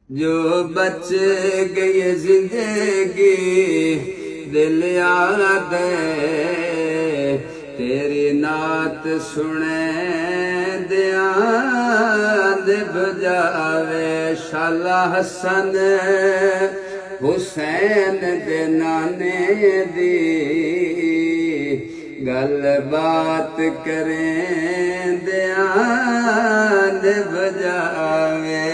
जो बच गई जिंदगी दिल याद तेरी नात सुने दिया निभ जावे। शाला हसन हुसैन दे नाने दी गल बात करें दिया निभ जावे।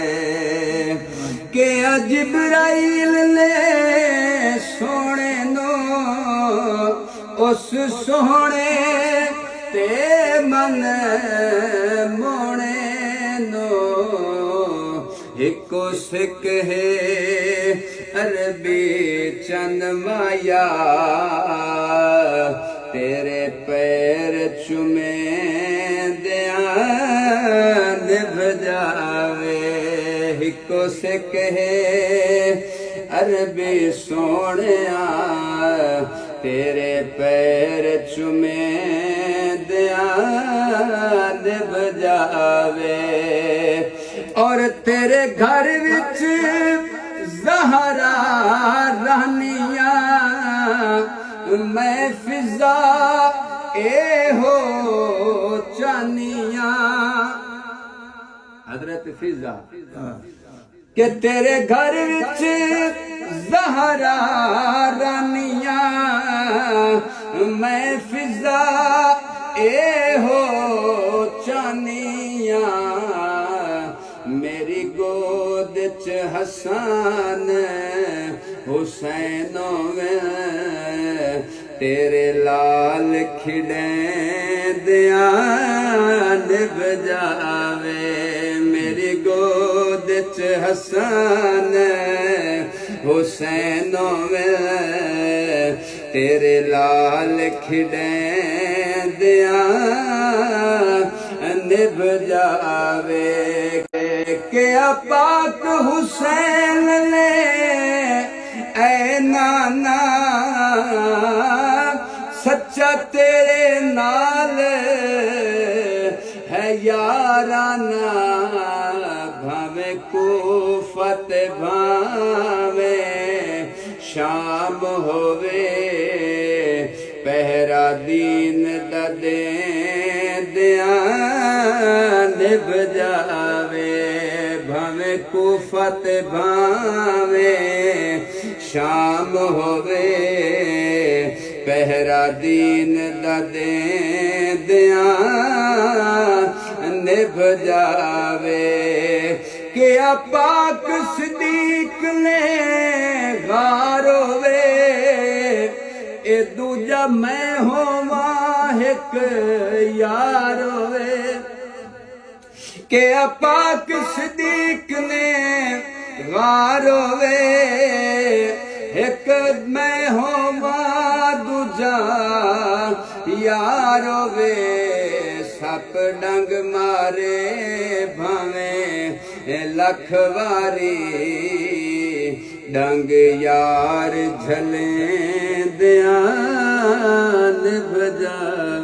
के जिब्राइल ने सोने नो उस सोने ते मन मोने नो इको सिक है अरबी चंद माया तेरे पैर चुमे दिया निभ जावे। हिको से कहे अरबी सोने तेरे पैर चुमे दिया निभ जावे। और तेरे घर विच ज़हरा रहनिया मैं फिजा ए हो चानिया। हजरत फिजा के तेरे घर विच ज़हरा रानिया मैं फिजा ए हो चानिया। मेरी गोद च हसन हुसैनो में तेरे लाल खिड़े दिया निभ जावे। मेरी गोद च हसन हुसैनो में तेरे लाल खिड़े दिया निभ जावे। क्या पाक हुसैन ने ऐ नाना सच्चा तेरे नाल है याराना। भावे कूफत भावे शाम होवे पहरा दीन दे दिया निभ जावे। भावे कूफत भावे शाम होवे पहरा दीन दे दिया निभ जावे। क्या पाक सिद्दीक ने गारोवे ए दूजा मैं होवा एक यारोवे। क्या पाक सिद्दीक ने गारोवे एक मैं होवा दूजा यारोवे। सप डंग मारे भावे लख वारी डंग यार झले दिया निभ जावे।